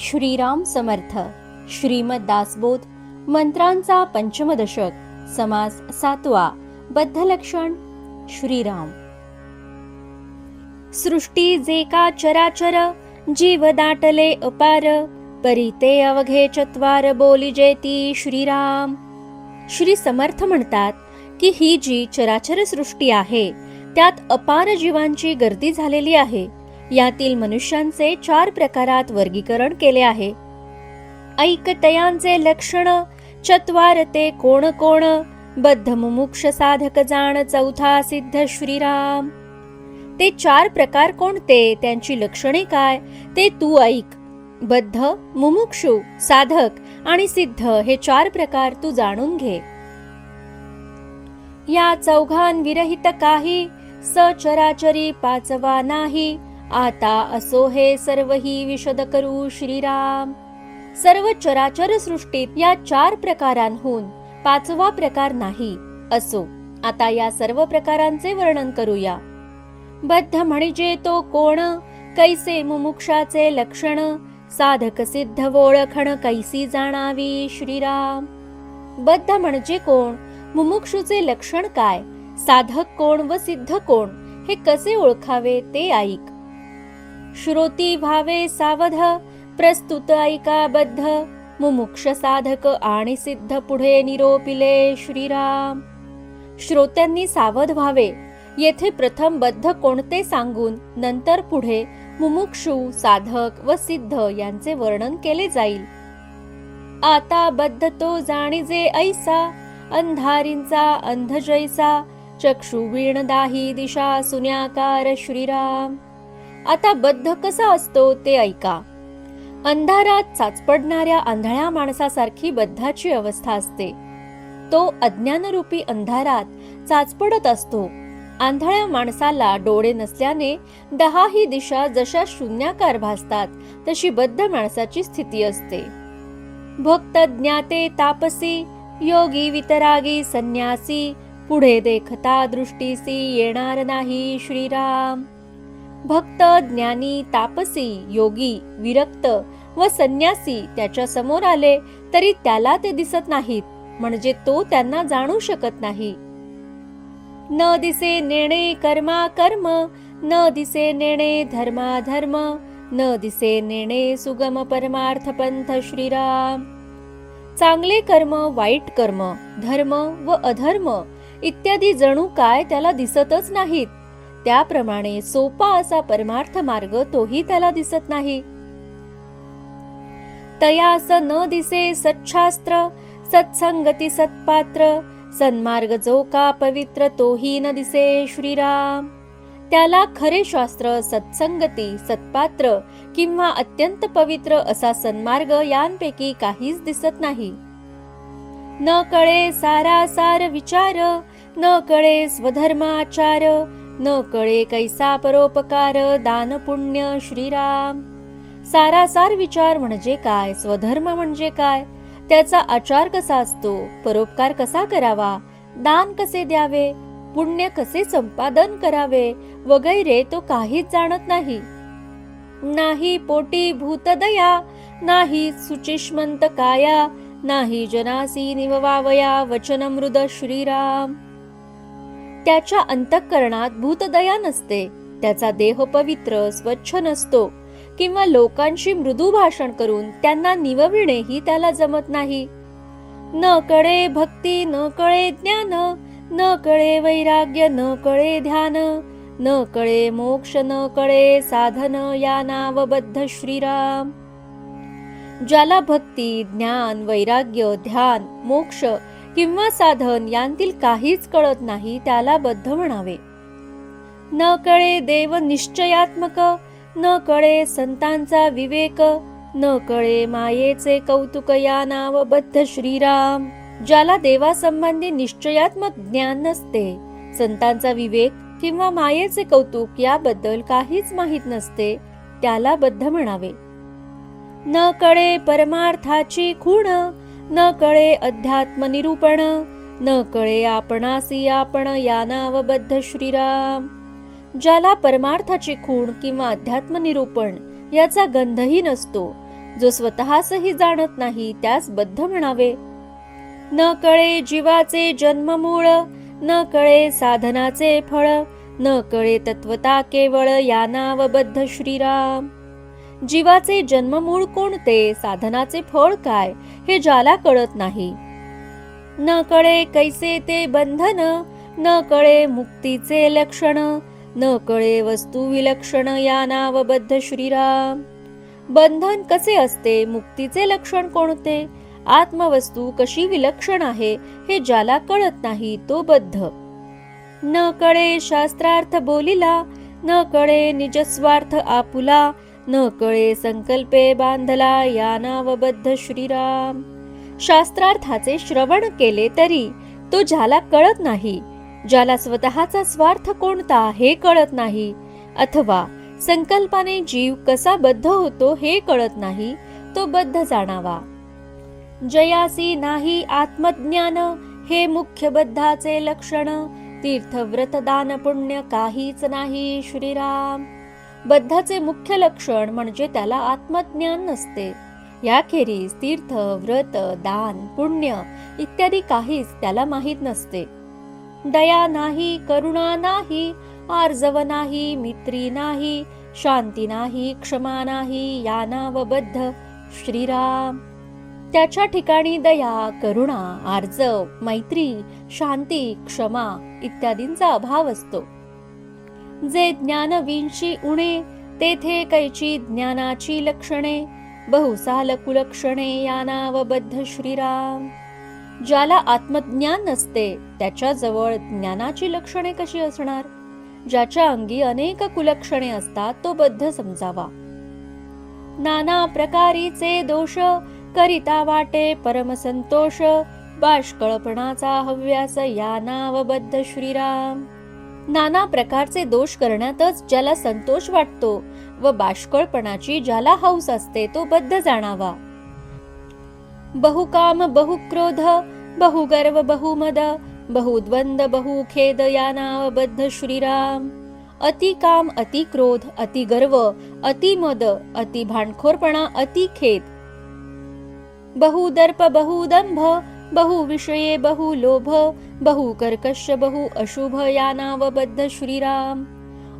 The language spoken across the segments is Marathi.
श्रीराम समर्थ. श्रीमद दासबोध मंत्रांचा पंचम दशक. समास 7वा. बद्धलक्षण श्रीराम. सृष्टी जे का चराचर, जीव दाटले अपार, परी ते अवघे चत्वार, बोली जेती श्रीराम. श्री समर्थ म्हणतात की ही जी चराचर सृष्टी आहे त्यात अपार जीवांची गर्दी झालेली आहे. यातील मनुष्यांचे 4 प्रकारात वर्गीकरण केले आहे. ऐकतयांचे लक्षण चत्वार ते कोण कोण, बद्ध मुमुक्ष साधक जाण, चौथा सिद्ध श्रीराम. ते 4 प्रकार कोणते, त्यांची लक्षणे काय ते तू ऐक. बद्ध, मुमुक्षु, साधक आणि सिद्ध हे 4 प्रकार तू जाणून घे. या चौघां विरहित काही, सचराचरी पाचवा नाही. आता असो हे सर्वही विशद करू श्रीराम. सर्व चराचर सृष्टीत या 4 प्रकारांहून 5वा प्रकार नाही. असो आता या सर्व प्रकारांचे वर्णन करूया. बद्ध म्हणजे तो कोण, कैसे मुमुक्षाचे लक्षण, साधक सिद्ध ओळखण कैसी जाणावी श्रीराम. बद्ध म्हणजे कोण, मुमुक्षुचे लक्षण काय, साधक कोण व सिद्ध कोण हे कसे ओळखावे ते ऐक. श्रोती व्हावे सावध, प्रस्तुत ऐका बद्ध, मुमुक्ष साधक आणि सिद्ध पुढे निरोपिले श्रीराम. श्रोत्यांनी सावध व्हावे. येथे प्रथम बद्ध कोणते सांगून नंतर पुढे मुमुक्षु, साधक व सिद्ध यांचे वर्णन केले जाईल. आता बद्ध तो जाणीजे ऐसा, अंधारींचा अंध जैसा, चक्षु वीण दाही दिशा सुन्याकार श्रीराम. आता बद्ध कसा असतो ते ऐका. अंधारात चाचपडणाऱ्या आंधळ्या माणसासारखी बद्धाची अवस्था असते. तो अज्ञानरूपी अंधारात चाचपडत असतो. आंधळ्या माणसाला डोळे नसल्याने 10ही दिशा जशा शून्याकार भासतात तशी बद्ध माणसाची स्थिती असते. भक्त ज्ञाते तापसी, योगी वितरागी संन्यासी, पुढे देखता दृष्टीसी येणार नाही श्रीराम. भक्त, ज्ञानी, तापसी, योगी, विरक्त व संन्यासी त्याच्या समोर आले तरी त्याला ते दिसत नाहीत, म्हणजे तो त्यांना जाणू शकत नाही. न दिसे नेणे कर्मा कर्म, न दिसे नेणे धर्मा धर्म, न दिसे नेणे सुगम परमार्थ पंथ श्रीराम. चांगले कर्म, वाईट कर्म, धर्म व अधर्म इत्यादी जणू काय त्याला दिसतच नाहीत. त्याप्रमाणे सोपा असा परमार्थ मार्ग तोही त्याला दिसत नाही. तयास न दिसे सच्छास्त्र, सत्संगती सत्पात्र, सन्मार्ग जो का पवित्र तोही न दिसे श्रीराम. त्याला खरे शास्त्र, सत्संगती, सत्पात्र किंवा अत्यंत पवित्र असा सन्मार्ग यांपैकी काहीच दिसत नाही. न कळे सारासार विचार, न कळे स्वधर्माचार, न कळे कैसा परोपकार, दान पुण्य श्रीराम. सारासार विचार म्हणजे काय, स्वधर्म म्हणजे काय, त्याचा आचार कसा असतो, परोपकार कसा करावा, दान कसे द्यावे, पुण्य कसे संपादन करावे वगैरे तो काहीच जाणत नाही. नाही पोटी भूतदया, नाही सुचिष्मंत काया, नाही जनासी निववावया वचन मृद श्रीराम. त्याच्या अंतःकरणात भूतदया नसते. त्याचा देह पवित्र स्वच्छ नसतो किंवा लोकांशी मृदू भाषण करून त्यांना निवविणेही त्याला जमत नाही. न कळे भक्ती, न कळे ज्ञान, न कळे वैराग्य, न कळे ध्यान, न कळे मोक्ष, न कळे साधन या नावबद्ध श्रीराम. ज्याला भक्ती, ज्ञान, वैराग्य, ध्यान, मोक्ष किंवा साधन यांतील काहीच कळत नाही त्याला बद्ध म्हणावे. न कळे देव निश्चयात्मक, न कळे संतांचा विवेक, न कळे मायेचे कौतुक या नाव बद्ध श्रीराम. ज्याला देवासंबंधी निश्चयात्मक ज्ञान नसते, संतांचा विवेक किंवा मायेचे कौतुक याबद्दल काहीच माहीत नसते त्याला बद्ध म्हणावे. न कळे परमार्थाची खूण, न कळे अध्यात्म निरूपण, न कळे आपणासी आपण या नावबद्ध श्रीराम. ज्याला परमार्थाची खूण किंवा अध्यात्म निरूपण याचा गंधही नसतो, जो स्वतःसही जाणत नाही त्यास बद्ध म्हणावे. न कळे जीवाचे जन्ममूळ, न कळे साधनाचे फळ, न कळे तत्वता केवळ या नाव बद्ध श्रीराम. जीवाचे जन्ममूळ कोणते, साधनाचे फळ काय, हे ज्याला कळत नाही. न कळे कैसे ते बंधन, न कळे मुक्तीचे लक्षण, न कळे वस्तू विलक्षण या नाव बद्ध श्रीराम. बंधन कसे असते, मुक्तीचे लक्षण कोणते, आत्मवस्तू कशी विलक्षण आहे, हे ज्याला कळत नाही तो बद्ध. न कळे शास्त्रार्थ बोलिला, न कळे निजस्वार्थ आपुला, न कळे संकल्पे बांधला या नाव बद्ध श्रीराम. शास्त्रार्थाचे श्रवण केले तरी तो ज्याला कळत नाही, ज्याला स्वतःचा स्वार्थ कोणता हे कळत नाही, अथवा संकल्पाने जीव कसा बद्ध होतो हे कळत नाही, तो बद्ध जाणावा. जयासी नाही आत्मज्ञान, हे मुख्य बद्धाचे लक्षण, तीर्थ व्रत दान पुण्य काहीच नाही श्रीराम. बद्धाचे मुख्य लक्षण म्हणजे त्याला आत्मज्ञान नसते. याखेरीज तीर्थ व्रत दान पुण्य इत्यादी काहीच त्याला माहीत नसते. दया नाही, करुणा नाही, आर्जव नाही, मित्री नाही, शांती नाही, क्षमा नाही या नाव बद्ध श्रीराम. त्याच्या ठिकाणी दया, करुणा, आर्जव, मैत्री, शांती, क्षमा इत्यादींचा अभाव असतो. जे ज्ञान विंशी उणे, तेथे कैची ज्ञानाची लक्षणे, बहुसाल कुलक्षणे या नाव बद्ध श्रीराम. ज्याला आत्मज्ञान नसते त्याच्या जवळ ज्ञानाची लक्षणे कशी असणार. ज्याच्या अंगी अनेक कुलक्षणे असतात तो बद्ध समजावा. नाना प्रकारीचे दोष, करिता वाटे परमसंतोष, बाष्कळपणाचा हव्यास या नाव बद्ध श्रीराम. नाना प्रकारचे दोष करण्यातच ज्याला संतोष वाटतो व बाष्कळपणाची ज्याला हौस असते तो बद्ध जाणावा. बहुकाम बहुक्रोध, बहुगर्व बहुमद, बहुद्वंद बहुखेद या नाव बद्ध श्रीराम. अति काम, अति क्रोध, अति गर्व, अति मद, अति भांडखोरपणा, अति खेद, बहुदर्प बहुदंभ, बहु विषये बहु लोभ, बहु कर्कश बहु अशुभ या नाव बद्ध श्रीराम.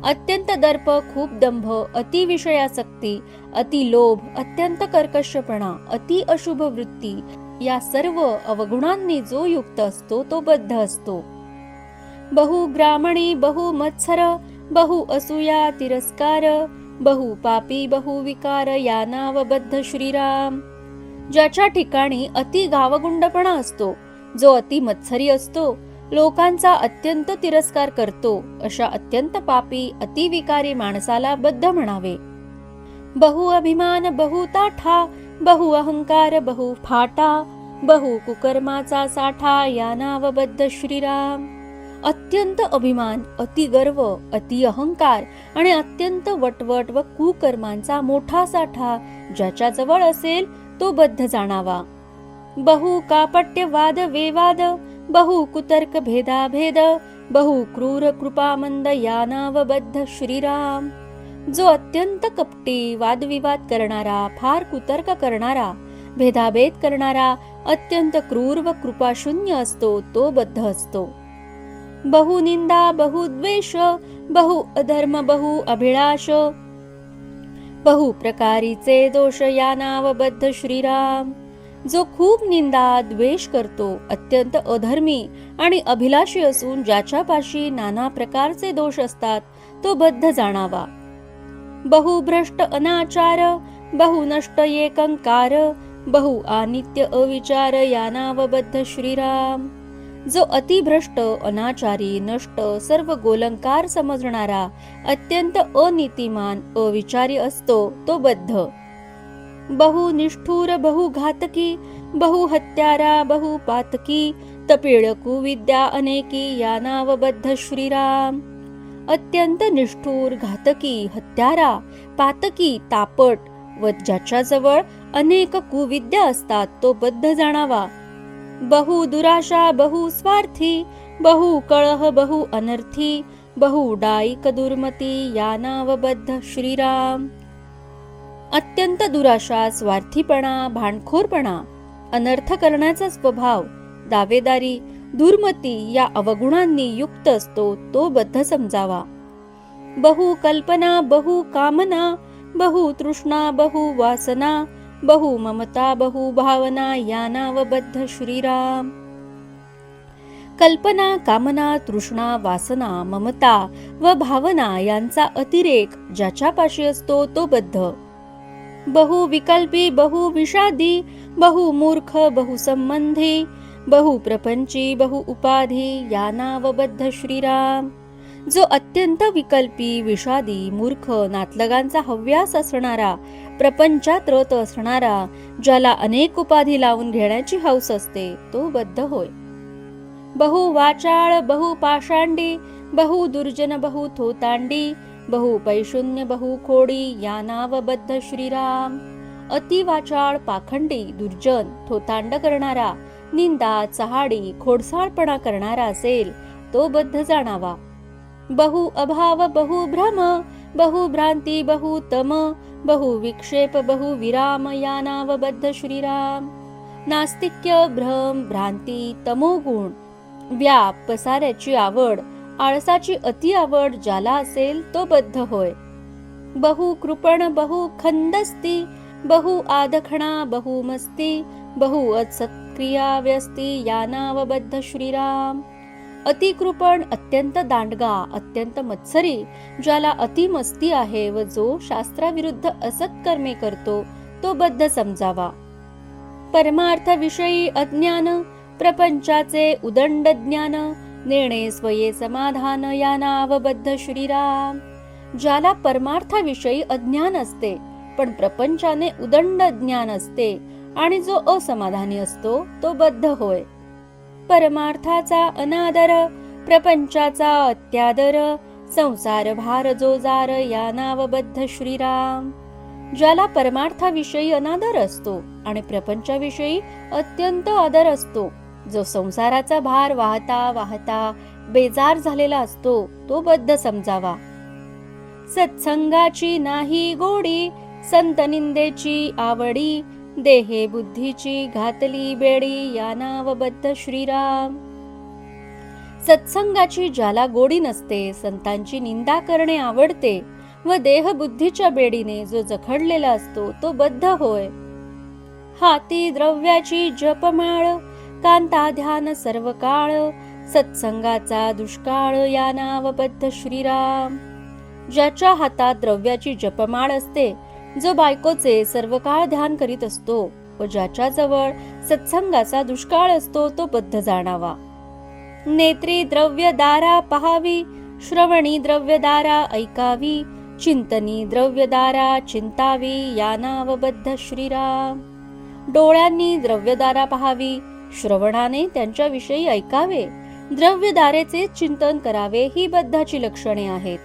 अत्यंत दर्प, खूप दंभ, अति विषयासक्ती, अति लोभ, अत्यंत कर्कशपणा, अति अशुभ वृत्ती या सर्व अवगुणांनी जो युक्त असतो तो बद्ध असतो. बहु ब्राह्मणी, बहु मत्सर, बहु असूया तिरस्कार, बहु पापी, बहु विकार या नाव बद्ध श्रीराम. ज्याच्या ठिकाणी अति गावगुंडपणा असतो, जो अति मत्सरी असतो, लोकांचा अत्यंत तिरस्कार करतो, अशा अत्यंत पापी अतिविकारी माणसाला बद्ध म्हणावे. बहु अभिमान, बहु ताठा, बहु अहंकार, बहु फाटा, बहु कुकर्माचा साठा या नाव बद्ध श्रीराम. अत्यंत अभिमान, अति गर्व, अति अहंकार आणि अत्यंत वटवट व कुकर्मांचा मोठा साठा ज्याच्या जवळ असेल तो बद्ध जाणावा. बहु कापट्य वाद वेवाद, बहु कुतर्क भेदाभेद, बहु क्रूर कृपामंद या नाव बद्ध श्रीराम. जो अत्यंत कपटी, वादविवाद करणारा, फार कुतर्क करणारा, भेदाभेद करणारा, अत्यंत क्रूर व कृपाशून्य असतो तो बद्ध असतो. बहु निंदा, बहु द्वेष, बहु अधर्म, बहु अभिलाष, बहु प्रकारीचे दोष या नाव बद्ध श्रीराम. जो खूप निंदा द्वेष करतो, अत्यंत अधर्मी आणि अभिलाषी असून ज्याच्यापाशी नाना प्रकारचे दोष असतात तो बद्ध जाणावा. बहु भ्रष्ट अनाचार, बहु नष्ट एकंकार, बहु अनित्य अविचार या नाव बद्ध श्रीराम. जो अतिभ्रष्ट, अनाचारी, नष्ट, सर्व गोलंकार समजणारा, अत्यंत अनितिमान, अविचारी असतो तो बद्ध. बहु निष्ठुर, बहु घातकी, बहु हत्यारा, बहु पातकी, तपिळ कुविद्या अनेकी या नाव बद्ध श्रीराम. अत्यंत निष्ठुर, घातकी, हत्यारा, पातकी, तापट व ज्याच्याजवळ अनेक कुविद्या असतात तो बद्ध जाणावा. बहु दुराशा, बहु स्वार्थी, बहु कळह, बहु अनर्थी, बहु डाईक दुर्मती या नाव बद्ध श्रीराम. अत्यंत दुराशा, स्वार्थीपणा, भांडखोरपणा, अनर्थ करण्याचा स्वभाव, दावेदारी, दुर्मती या अवगुणांनी युक्त असतो तो बद्ध समजावा. बहु कल्पना, बहु कामना, बहु तृष्णा, बहु वासना, बहु ममता, बहु भावना या नाव बद्ध श्रीराम. कल्पना, कामना, तृष्णा, वासना, ममता व भावना यांचा अतिरेक ज्याच्यापाशी असतो तो बद्ध. बहु विकल्पी, बहु विषादी, बहु मूर्ख, बहु संबंधी, बहु प्रपंची, बहु उपाधी या नाव बद्ध श्रीराम. जो अत्यंत विकल्पी, विषादी, मूर्ख, नातलगांचा हव्यास असणारा, प्रपंचात रत असणारा, ज्याला अनेक उपाधी लावून घेण्याची हौस असते तो बद्ध होय. बहु वाचाळ, बहु पाषांडी, बहु दुर्जन, बहु थोतांडी, बहु पैशून्य, बहु खोडी या नाव बद्ध श्रीराम. अति वाचाळ, पाखंडी, दुर्जन, थोतांड करणारा, निंदा, चहाडी, खोडसाळपणा करणारा असेल तो बद्ध जाणावा. बहु अभाव, बहु भ्रम, बहु भ्रांती, बहु तम, बहु विक्षेप, बहु विराम या नाव बद्ध श्रीराम. नास्तिक्य, भ्रम, भ्रांती, तमोगुण, व्याप, पसाऱ्याची आवड, आळसाची अति आवड ज्याला असेल तो बद्ध होय. बहु कृपण, बहु खंदस्ती, बहु आदखणा, बहु मस्ती, बहु असत्क्रिया व्यस्ती या नाव बद्ध श्रीराम. अतिकृपण, अत्यंत दांडगा, अत्यंत मत्सरी, ज्याला अतिमस्ती आहे व जो शास्त्राविरुद्ध असत्कर्मे करतो तो बद्ध समजावा. परमार्थ विषयी अज्ञान, प्रपंचाचे उदंड ज्ञान, नेणे स्वये समाधान या नाव बद्ध श्रीराम. ज्याला परमार्थाविषयी अज्ञान असते पण प्रपंचाने उदंड ज्ञान असते आणि जो असमाधानी असतो तो बद्ध होय. परमार्थाचा अनादर, प्रपंचाचा अत्यादर, संसार भार जो जार या नाव बद्ध श्रीराम. ज्याला परमार्थाविषयी अनादर असतो आणि प्रपंचाविषयी अत्यंत आदर असतो, जो संसाराचा भार वाहता वाहता बेजार झालेला असतो तो बद्ध समजावा. सत्संगाची नाही गोडी, संत निंदेची आवडी, देहे बुद्धीची घातली बेडी या नाव बद्ध श्रीराम. सत्संगाची ज्याला गोडी नसते, संतांची निंदा करणे आवडते व देहबुद्धीच्या बेडीने जो जखडलेला असतो तो बद्ध होय. हाती द्रव्याची जपमाळ, कांता ध्यान सर्व काळ, सत्संगाचा दुष्काळ या नाव बद्ध श्रीराम. ज्याच्या हातात द्रव्याची जपमाळ असते, जो बायकोचे सर्व काळ ध्यान करीत असतो व ज्याच्या जवळ सत्संगाचा दुष्काळ असतो तो बद्ध जाणावा. नेत्री द्रव्यदारा पहावी, श्रवणी द्रव्यदारा ऐकावी, चिंतनी द्रव्यदारा चिंतावी या नाव बद्ध श्रीराम. डोळ्यांनी द्रव्यदारा पहावी, श्रवणाने त्यांच्याविषयी ऐकावे, द्रव्यदारेचे चिंतन करावे ही बद्धाची लक्षणे आहेत.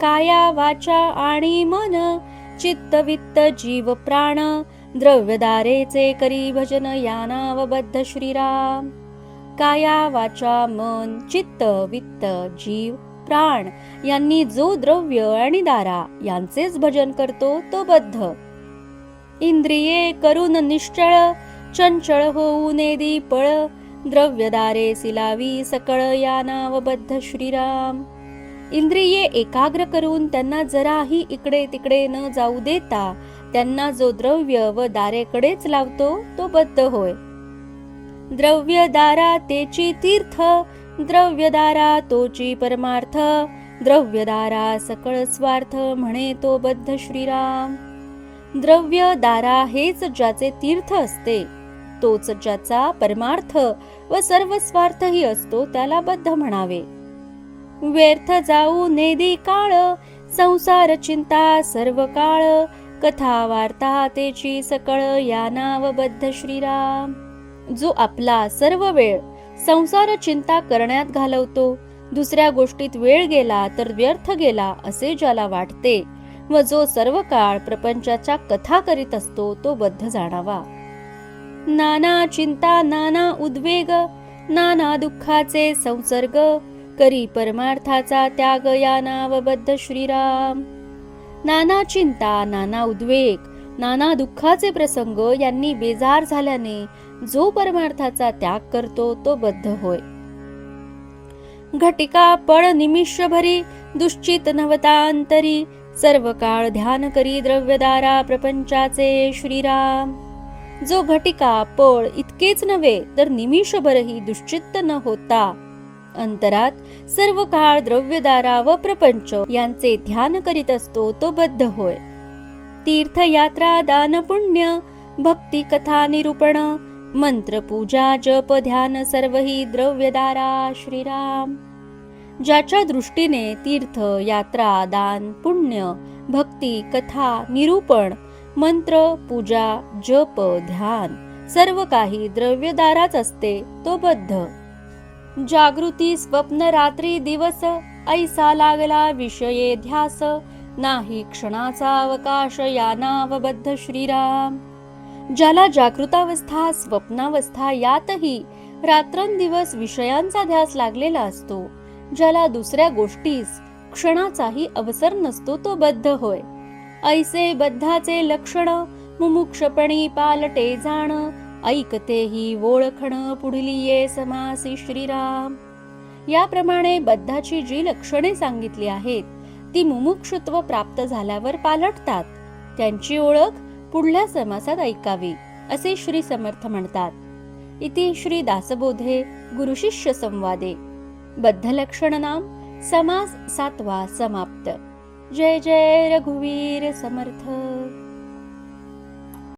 काया वाचा आणि मन, चित्त वित्त जीव प्राण, द्रव्यदारेचे करी भजन या नाव बद्ध श्रीराम. काया वाचा मन, चित्त वित्त जीव प्राण यांनी जो द्रव्य आणि दारा यांचेच भजन करतो तो बद्ध. इंद्रिये करून निश्चळ, चंचळ होऊ नेदी पळ, द्रव्यदारे सिलावी सकळ या नाव बद्ध श्रीराम. इंद्रिये एकाग्र करून त्यांना जराही इकडे तिकडे न जाऊ देता त्यांना जो द्रव्य व दारेकडेच लावतो तो बद्ध होय. द्रव्यदारा तेची तीर्थ, द्रव्यदारा तोची परमार्थ, द्रव्यदारा सकळ स्वार्थ म्हणे तो बद्ध श्रीराम. द्रव्यदारा हेच ज्याचे तीर्थ असते, तोच ज्याचा परमार्थ व सर्व स्वार्थही असतो त्याला बद्ध म्हणावे. व्यर्थ जाऊ नेदी काळ, संसार चिंता सर्व काळ, कथा वार्ता तेची सकळ या नाव बद्ध श्रीराम. जो आपला सर्व वेळ संसार चिंता करण्यात घालवतो, दुसऱ्या गोष्टीत वेळ गेला तर व्यर्थ गेला असे ज्याला वाटते व जो सर्व काळ प्रपंचाच्या कथा करीत असतो तो बद्ध जाणावा. नाना चिंता नाना उद्वेग, नाना दुःखाचे संसर्ग, करी परमार्थाचा त्याग या नाव बद्ध श्रीराम. नाना चिंता, नाना उद्वेग, नाना दुःखाचे प्रसंग यांनी बेजार झाल्याने जो परमार्थाचा त्याग करतो तो बद्ध होय. घटिका पळ निमिष भरी, दुश्चित नवतांतरी, सर्व काळ ध्यान करी द्रव्यदारा प्रपंचाचे श्रीराम. जो घटिका पळ इतकेच नव्हे तर निमिषभरही दुश्चित्त न होता अंतरात सर्व काळ द्रव्यदारा व प्रपंच यांचे ध्यान करीत असतो तो बद्ध होय. तीर्थयात्रा, दान, पुण्य, भक्ती, कथा, निरूपण, मंत्र, पूजा, जप, ध्यान सर्वही द्रव्यदारा श्रीराम. ज्याच्या दृष्टीने तीर्थ, यात्रा, दान, पुण्य, भक्ती, कथा, निरूपण, मंत्र, पूजा, जप, ध्यान सर्व काही द्रव्यदाराच असते तो बद्ध. जागृती, स्वप्न, रात्री, दिवस ऐसा लागला विषये ध्यास, नाही क्षणाचा अवकाश या नावबद्ध श्रीराम. ज्याला जागृतावस्था, स्वप्नावस्था यातही रात्रंदिवस विषयांचा ध्यास लागलेला असतो, ज्याला दुसऱ्या गोष्टीस क्षणाचाही अवसर नसतो तो बद्ध होय. ऐसे बद्धाचे लक्षण मुमुक्षपणी पालटे जाण, ऐकतेही ओळखण पुढली ये समासी श्रीराम. याप्रमाणे बद्धाची जी लक्षणे सांगितली आहेत ती मुमुक्षुत्व प्राप्त झाल्यावर पालटतात. त्यांची ओळख पुढल्या समासात ऐकावी असे श्री समर्थ म्हणतात. इति श्री दासबोधे गुरुशिष्य संवादे बद्ध लक्षण नाम समास 7वा समाप्त. जय जय रघुवीर समर्थ.